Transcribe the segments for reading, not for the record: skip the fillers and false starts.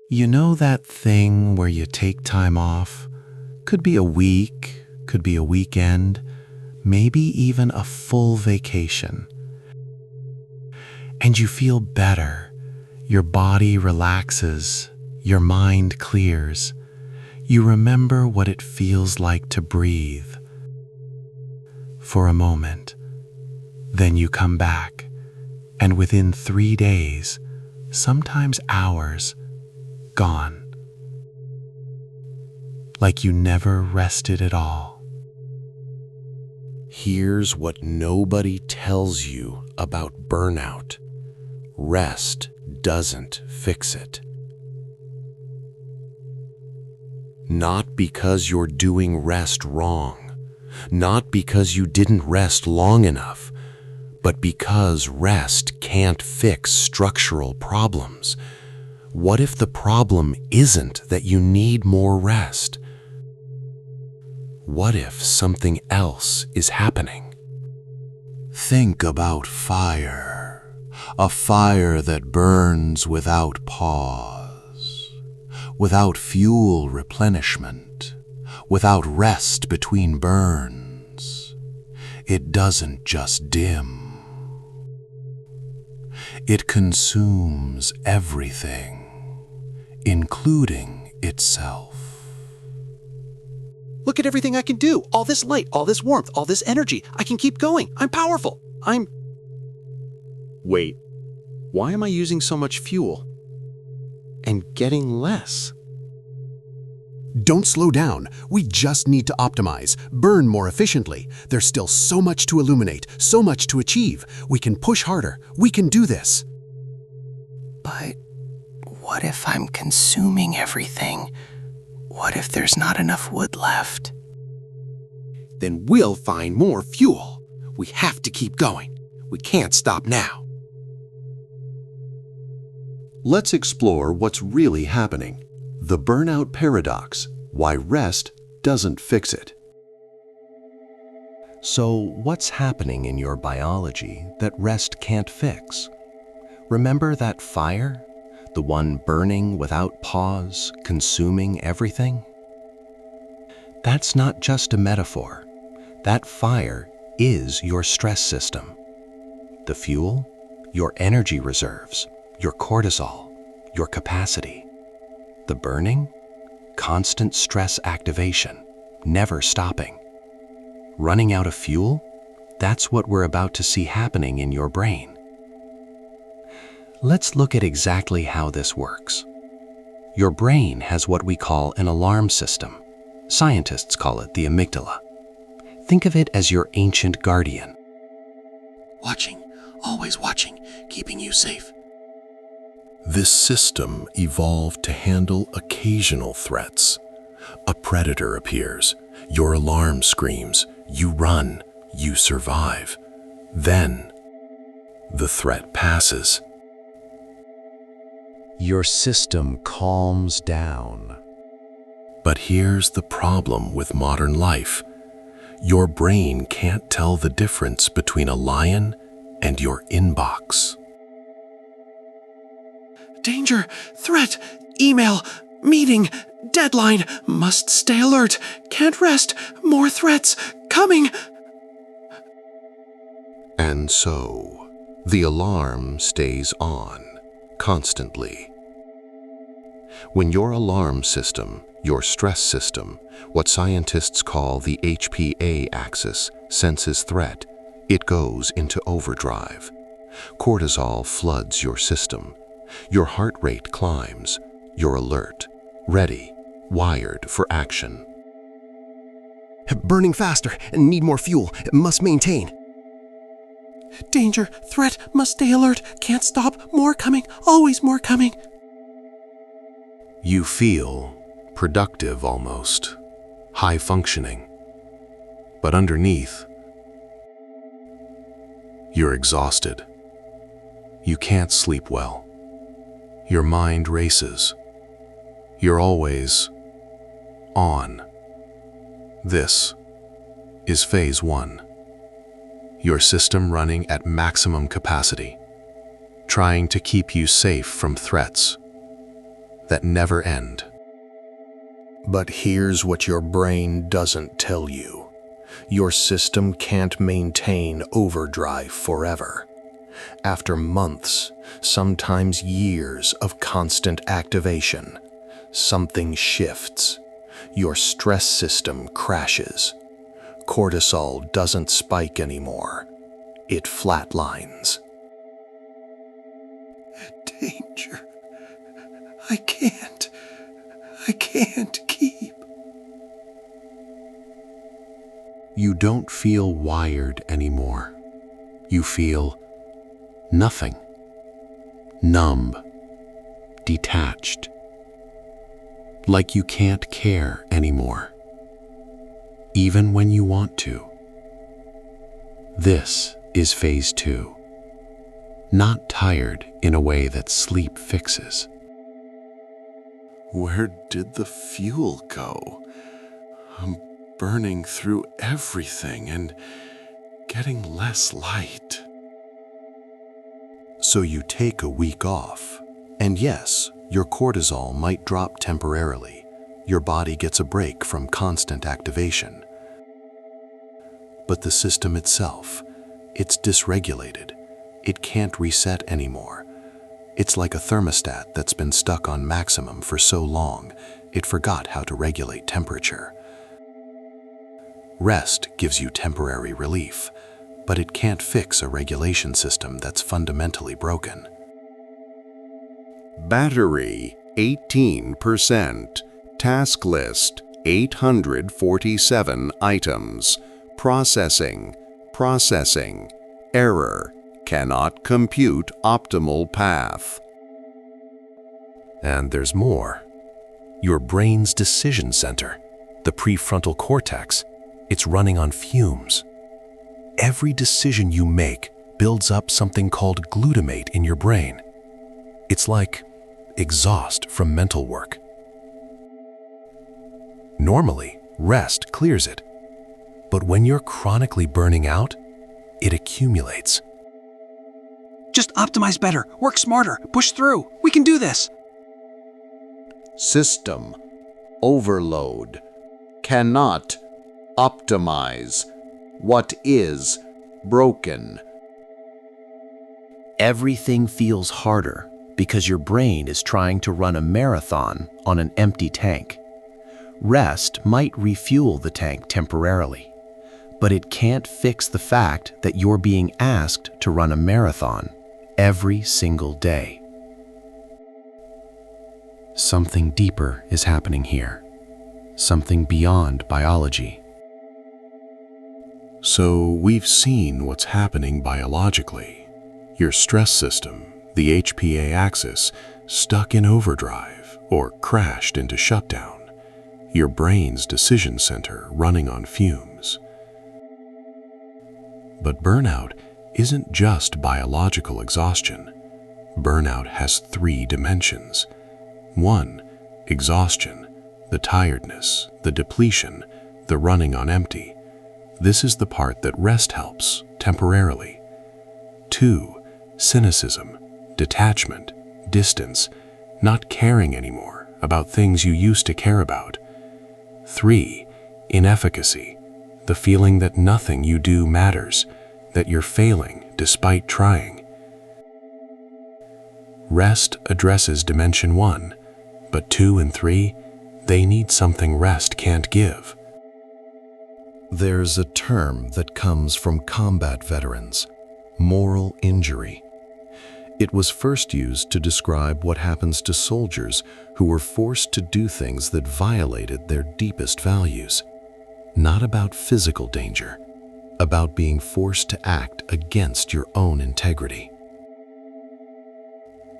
You know that thing where you take time off? Could be a week, could be a weekend, maybe even a full vacation. And you feel better. Your body relaxes, your mind clears. You remember what it feels like to breathe. For a moment, then you come back, and within 3 days, sometimes hours, gone. Like you never rested at all. Here's what nobody tells you about burnout. Rest doesn't fix it. Not because you're doing rest wrong, not because you didn't rest long enough, but because rest can't fix structural problems. What if the problem isn't that you need more rest? What if something else is happening? Think about fire, a fire that burns without pause, without fuel replenishment, without rest between burns. It doesn't just dim. It consumes everything, including itself. Look at everything I can do. All this light, all this warmth, all this energy. I can keep going. I'm powerful. Wait, why am I using so much fuel and getting less? Don't slow down. We just need to optimize, burn more efficiently. There's still so much to illuminate, so much to achieve. We can push harder. We can do this. But what if I'm consuming everything? What if there's not enough wood left? Then we'll find more fuel. We have to keep going. We can't stop now. Let's explore what's really happening. The burnout paradox, why rest doesn't fix it. So, what's happening in your biology that rest can't fix? Remember that fire? The one burning without pause, consuming everything? That's not just a metaphor. That fire is your stress system. The fuel, your energy reserves, your cortisol, your capacity. The burning, constant stress activation, never stopping. Running out of fuel? That's what we're about to see happening in your brain. Let's look at exactly how this works. Your brain has what we call an alarm system. Scientists call it the amygdala. Think of it as your ancient guardian. Watching, always watching, keeping you safe. This system evolved to handle occasional threats. A predator appears, your alarm screams, you run, you survive. Then, the threat passes. Your system calms down. But here's the problem with modern life. Your brain can't tell the difference between a lion and your inbox. Danger, threat, email, meeting, deadline, must stay alert, can't rest, more threats, coming. And so, the alarm stays on, constantly. When your alarm system, your stress system, what scientists call the HPA axis, senses threat, it goes into overdrive. Cortisol floods your system. Your heart rate climbs. You're alert, ready, wired for action. Burning faster and need more fuel. Must maintain. Danger, threat, must stay alert, can't stop, more coming, always more coming. You feel productive almost, high functioning. But underneath, you're exhausted. You can't sleep well. Your mind races. You're always on. This is phase 1. Your system running at maximum capacity, trying to keep you safe from threats. that never end. But here's what your brain doesn't tell you. Your system can't maintain overdrive forever. After months, sometimes years of constant activation, something shifts. Your stress system crashes. Cortisol doesn't spike anymore. It flatlines. Danger. I can't keep. You don't feel wired anymore. You feel nothing. Numb. Detached. Like you can't care anymore. Even when you want to. This is phase 2. Not tired in a way that sleep fixes. Where did the fuel go? I'm burning through everything and getting less light. So you take a week off, and yes, your cortisol might drop temporarily. Your body gets a break from constant activation. But the system itself, it's dysregulated. It can't reset anymore. It's like a thermostat that's been stuck on maximum for so long, it forgot how to regulate temperature. Rest gives you temporary relief, but it can't fix a regulation system that's fundamentally broken. Battery 18%. Task list 847 items. Processing. Error. Cannot compute optimal path. And there's more. Your brain's decision center, the prefrontal cortex, it's running on fumes. Every decision you make builds up something called glutamate in your brain. It's like exhaust from mental work. Normally, rest clears it. But when you're chronically burning out, it accumulates. Just optimize better, work smarter, push through. We can do this. System overload. Cannot optimize what is broken. Everything feels harder because your brain is trying to run a marathon on an empty tank. Rest might refuel the tank temporarily, but it can't fix the fact that you're being asked to run a marathon every single day. Something deeper is happening here. Something beyond biology. So we've seen what's happening biologically. Your stress system, the HPA axis, stuck in overdrive or crashed into shutdown. Your brain's decision center running on fumes. But burnout isn't just biological exhaustion. Burnout has 3 dimensions. 1, exhaustion, the tiredness, the depletion, the running on empty. This is the part that rest helps, temporarily. 2, cynicism, detachment, distance, not caring anymore about things you used to care about. 3, inefficacy, the feeling that nothing you do matters, that you're failing despite trying. Rest addresses dimension 1, but 2 and 3, they need something rest can't give. There's a term that comes from combat veterans, moral injury. It was first used to describe what happens to soldiers who were forced to do things that violated their deepest values. Not about physical danger, about being forced to act against your own integrity.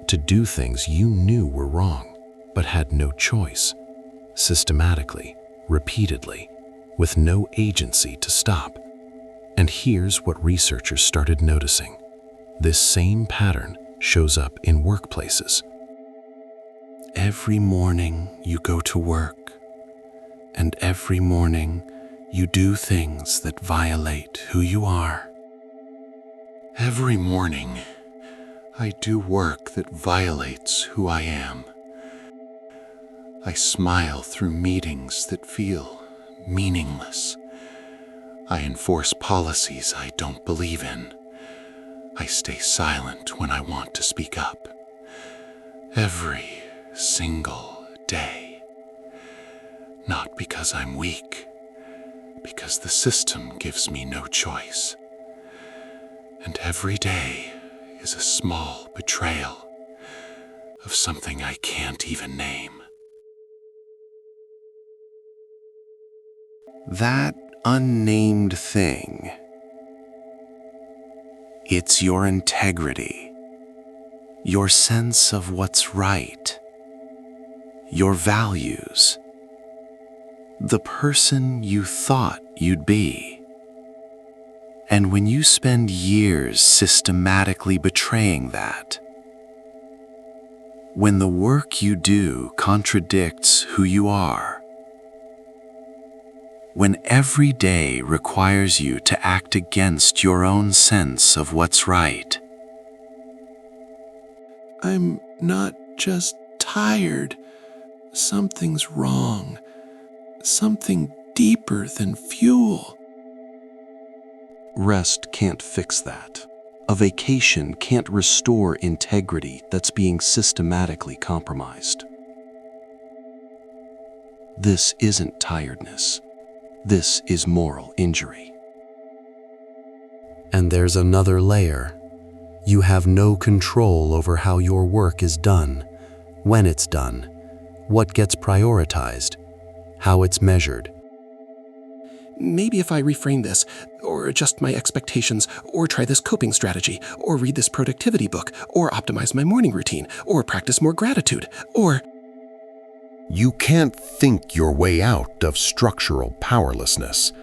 To do things you knew were wrong, but had no choice, systematically, repeatedly, with no agency to stop. And here's what researchers started noticing. This same pattern shows up in workplaces. Every morning you go to work, and every morning you do things that violate who you are. Every morning, I do work that violates who I am. I smile through meetings that feel meaningless. I enforce policies I don't believe in. I stay silent when I want to speak up. Every single day. Not because I'm weak, because the system gives me no choice. And every day is a small betrayal of something I can't even name. That unnamed thing. It's your integrity, your sense of what's right, your values, the person you thought you'd be. And when you spend years systematically betraying that, when the work you do contradicts who you are, when every day requires you to act against your own sense of what's right. I'm not just tired. Something's wrong. Something deeper than fuel. Rest can't fix that. A vacation can't restore integrity that's being systematically compromised. This isn't tiredness. This is moral injury. And there's another layer. You have no control over how your work is done, when it's done, what gets prioritized, how it's measured. Maybe if I reframe this, or adjust my expectations, or try this coping strategy, or read this productivity book, or optimize my morning routine, or practice more gratitude, or... You can't think your way out of structural powerlessness.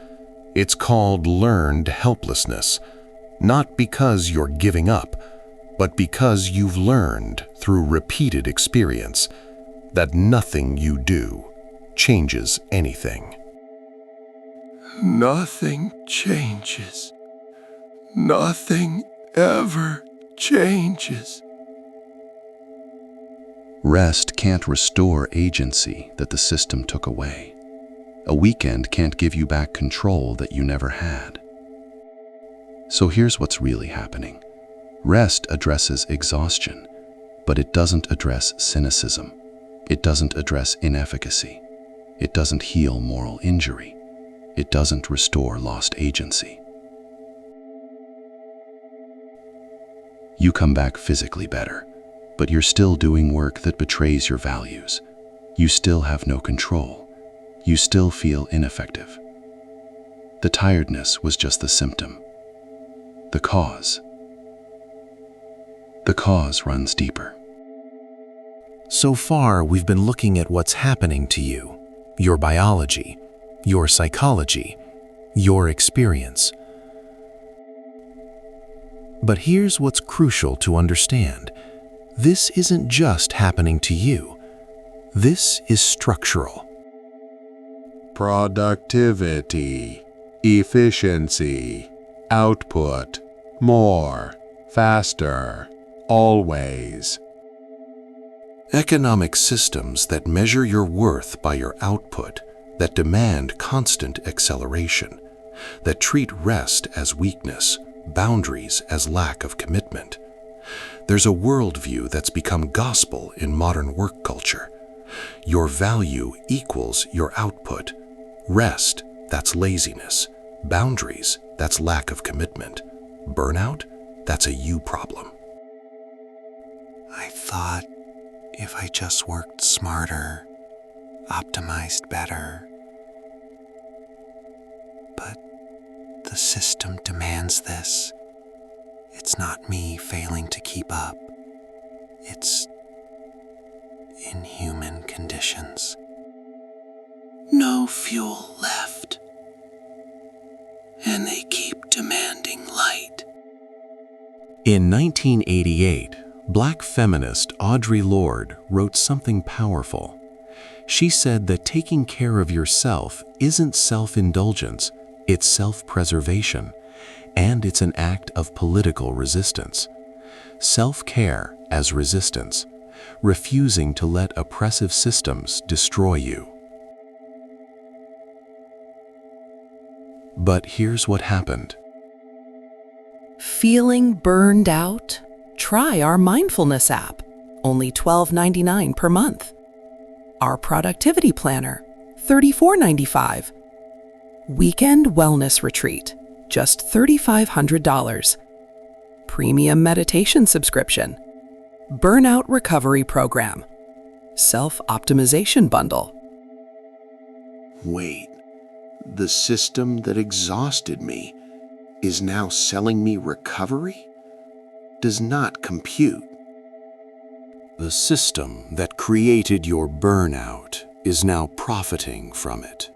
It's called learned helplessness, not because you're giving up, but because you've learned through repeated experience that nothing you do changes anything. Nothing changes. Nothing ever changes. Rest can't restore agency that the system took away. A weekend can't give you back control that you never had. So here's what's really happening. Rest addresses exhaustion, but it doesn't address cynicism. It doesn't address inefficacy. It doesn't heal moral injury. It doesn't restore lost agency. You come back physically better, but you're still doing work that betrays your values. You still have no control. You still feel ineffective. The tiredness was just the symptom. The cause runs deeper. So far, we've been looking at what's happening to you, your biology, your psychology, your experience. But here's what's crucial to understand. This isn't just happening to you. This is structural. Productivity, efficiency, output, more, faster, always. Economic systems that measure your worth by your output, that demand constant acceleration, that treat rest as weakness, boundaries as lack of commitment. There's a worldview that's become gospel in modern work culture. Your value equals your output. Rest, that's laziness. Boundaries, that's lack of commitment. Burnout, that's a you problem. I thought if I just worked smarter, optimized better. But the system demands this. It's not me failing to keep up. It's inhuman conditions. No fuel left. And they keep demanding light. In 1988, Black feminist Audre Lorde wrote something powerful. She said that taking care of yourself isn't self-indulgence, it's self-preservation, and it's an act of political resistance. Self-care as resistance. refusing to let oppressive systems destroy you. But here's what happened. Feeling burned out? Try our mindfulness app, only $12.99 per month. Our productivity planner, $34.95. Weekend wellness retreat, just $3,500. Premium meditation subscription. Burnout recovery program. Self-optimization bundle. Wait, the system that exhausted me is now selling me recovery? Does not compute. The system that created your burnout is now profiting from it.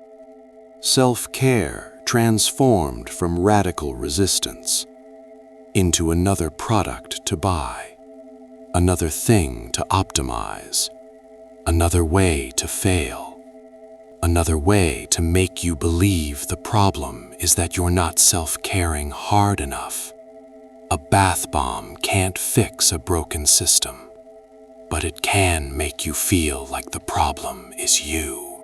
Self-care transformed from radical resistance into another product to buy, another thing to optimize, another way to fail, another way to make you believe the problem is that you're not self-caring hard enough. A bath bomb can't fix a broken system, but it can make you feel like the problem is you.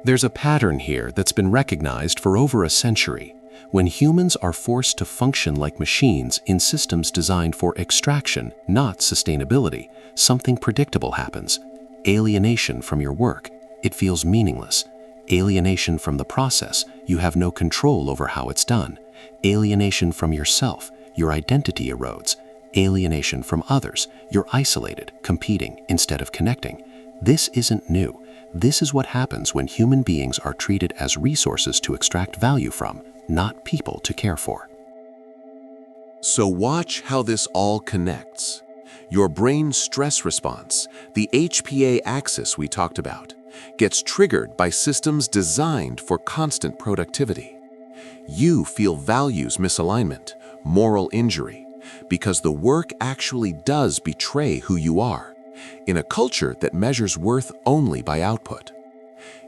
There's a pattern here that's been recognized for over a century. When humans are forced to function like machines in systems designed for extraction, not sustainability, something predictable happens. Alienation from your work. It feels meaningless. Alienation from the process. You have no control over how it's done. Alienation from yourself. Your identity erodes. Alienation from others. You're isolated, competing instead of connecting. This isn't new. This is what happens when human beings are treated as resources to extract value from, not people to care for. So watch how this all connects. Your brain's stress response, the HPA axis we talked about, gets triggered by systems designed for constant productivity. You feel values misalignment, moral injury, because the work actually does betray who you are, in a culture that measures worth only by output.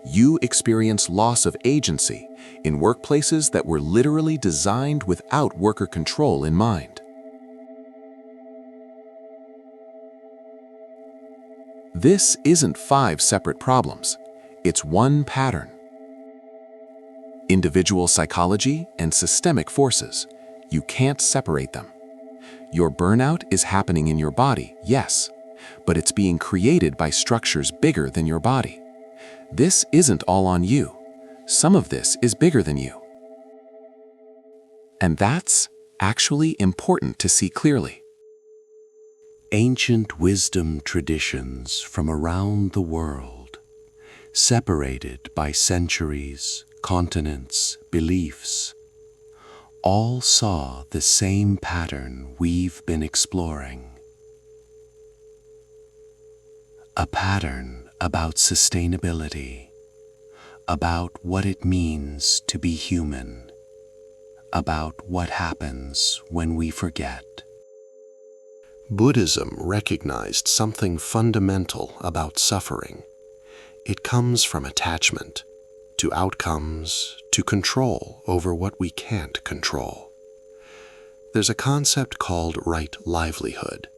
You experience loss of agency in workplaces that were literally designed without worker control in mind. This isn't 5 separate problems. It's one pattern. Individual psychology and systemic forces. You can't separate them. Your burnout is happening in your body, yes, but it's being created by structures bigger than your body. This isn't all on you. Some of this is bigger than you. And that's actually important to see clearly. Ancient wisdom traditions from around the world, separated by centuries, continents, beliefs, all saw the same pattern we've been exploring. A pattern about sustainability, about what it means to be human, about what happens when we forget. Buddhism recognized something fundamental about suffering. It comes from attachment to outcomes, to control over what we can't control. There's a concept called right livelihood.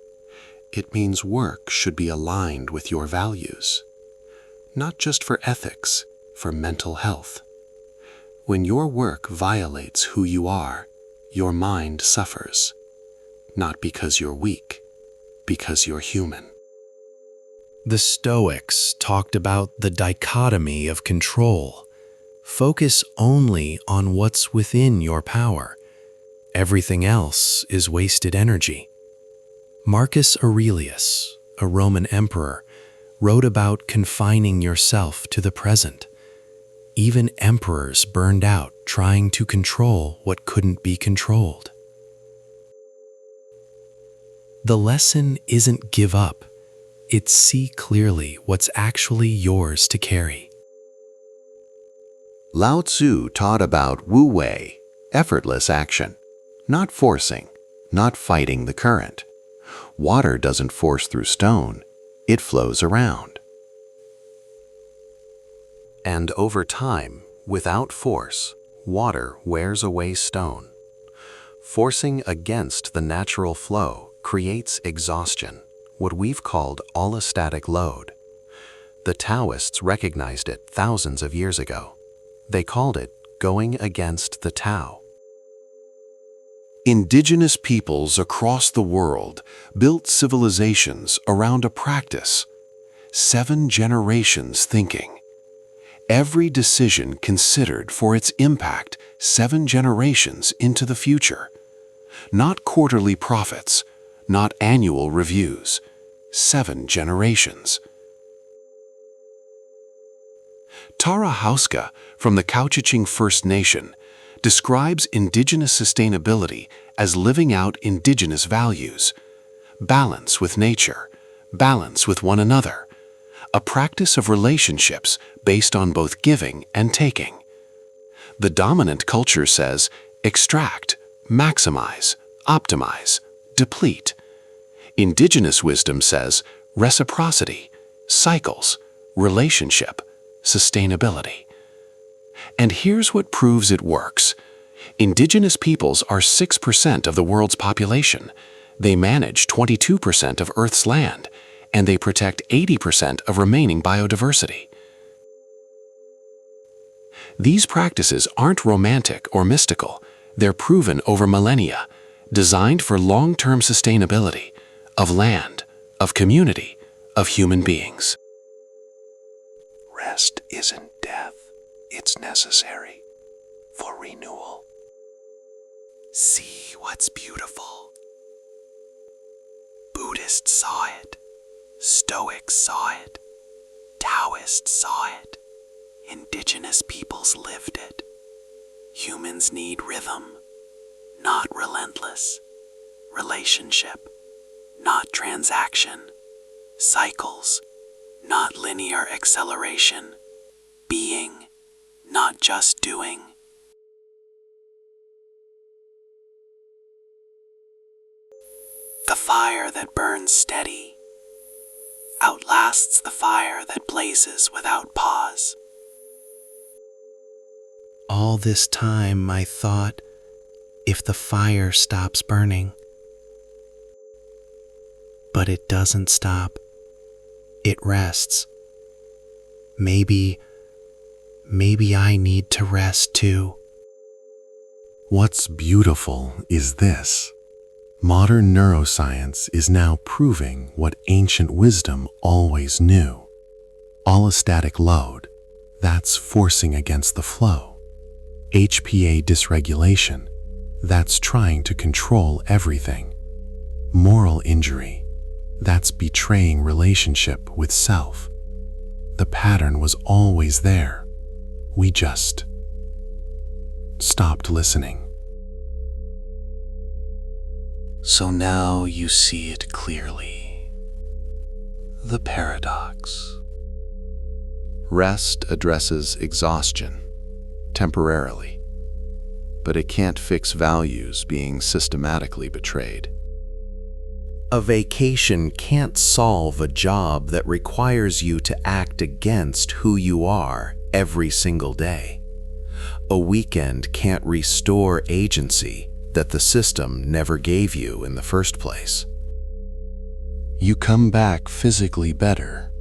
It means work should be aligned with your values, not just for ethics, for mental health. When your work violates who you are, your mind suffers, not because you're weak, because you're human. The Stoics talked about the dichotomy of control. Focus only on what's within your power. Everything else is wasted energy. Marcus Aurelius, a Roman emperor, wrote about confining yourself to the present. Even emperors burned out trying to control what couldn't be controlled. The lesson isn't give up, it's see clearly what's actually yours to carry. Lao Tzu taught about Wu Wei, effortless action, not forcing, not fighting the current. Water doesn't force through stone, it flows around. And over time, without force, water wears away stone. Forcing against the natural flow creates exhaustion, what we've called allostatic load. The Taoists recognized it thousands of years ago. They called it going against the Tao. Indigenous peoples across the world built civilizations around a practice, 7 generations thinking. Every decision considered for its impact 7 generations into the future. Not quarterly profits, not annual reviews, 7 generations. Tara Hauska from the Couchiching First Nation describes Indigenous sustainability as living out Indigenous values, balance with nature, balance with one another, a practice of relationships based on both giving and taking. The dominant culture says extract, maximize, optimize, deplete. Indigenous wisdom says reciprocity, cycles, relationship, sustainability. And here's what proves it works. Indigenous peoples are 6% of the world's population. They manage 22% of Earth's land, and they protect 80% of remaining biodiversity. These practices aren't romantic or mystical. They're proven over millennia, designed for long-term sustainability of land, of community, of human beings. Rest isn't death. It's necessary for renewal. See what's beautiful. Buddhists saw it. Stoics saw it. Taoists saw it. Indigenous peoples lived it. Humans need rhythm, not relentless. Relationship, not transaction. Cycles, not linear acceleration. Being, not just doing. The fire that burns steady outlasts the fire that blazes without pause. All this time I thought, if the fire stops burning. But it doesn't stop. It rests. Maybe I need to rest too. What's beautiful is this. Modern neuroscience is now proving what ancient wisdom always knew. Allostatic load, that's forcing against the flow. HPA dysregulation, that's trying to control everything. Moral injury, that's betraying relationship with self. The pattern was always there. We just stopped listening. So now you see it clearly. The paradox. Rest addresses exhaustion, temporarily, but it can't fix values being systematically betrayed. A vacation can't solve a job that requires you to act against who you are every single day. A weekend can't restore agency that the system never gave you in the first place. You come back physically better,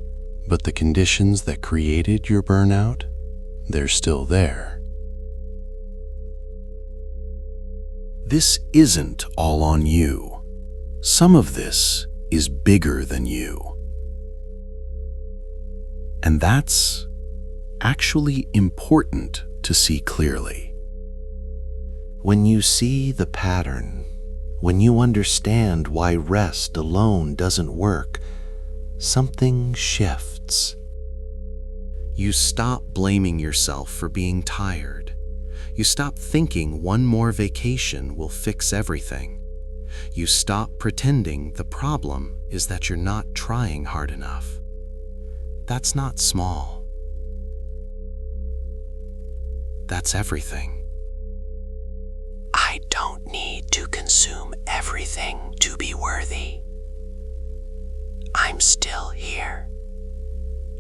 but the conditions that created your burnout, they're still there. This isn't all on you. Some of this is bigger than you. And that's actually important to see clearly. When you see the pattern, when you understand why rest alone doesn't work, something shifts. You stop blaming yourself for being tired. You stop thinking one more vacation will fix everything. You stop pretending the problem is that you're not trying hard enough. That's not small. That's everything. I don't need to consume everything to be worthy. I'm still here,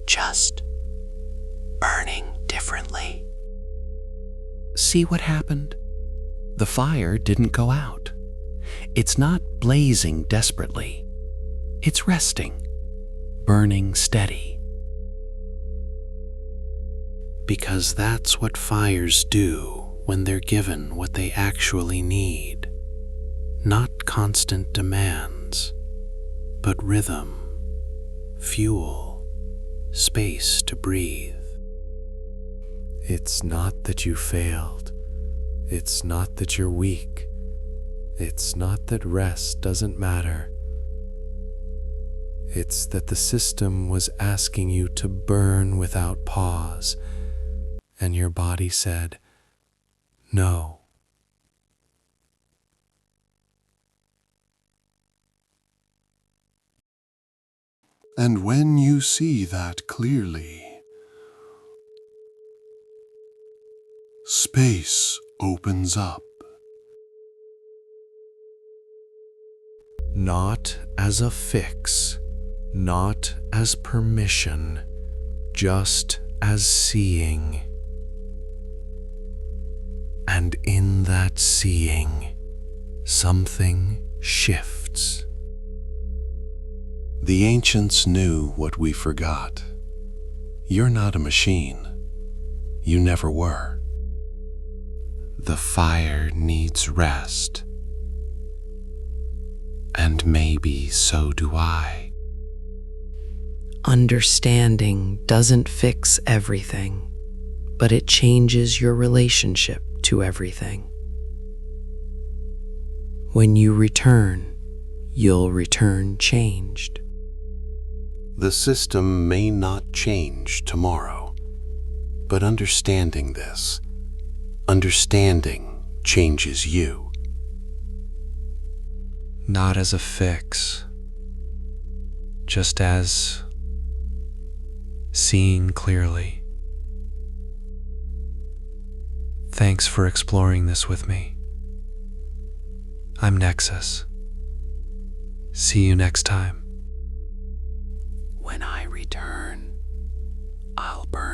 just burning differently. See what happened? The fire didn't go out. It's not blazing desperately. It's resting, burning steady. Because that's what fires do when they're given what they actually need. Not constant demands, but rhythm, fuel, space to breathe. It's not that you failed. It's not that you're weak. It's not that rest doesn't matter. It's that the system was asking you to burn without pause, and your body said, no. And when you see that clearly, space opens up. Not as a fix, not as permission, just as seeing. And in that seeing, something shifts. The ancients knew what we forgot. You're not a machine. You never were. The fire needs rest. And maybe so do I. Understanding doesn't fix everything, but it changes your relationship to everything. When you return, you'll return changed. The system may not change tomorrow, but understanding this, understanding changes you. Not as a fix, just as seeing clearly. Thanks for exploring this with me. I'm Nexus. See you next time. When I return, I'll burn.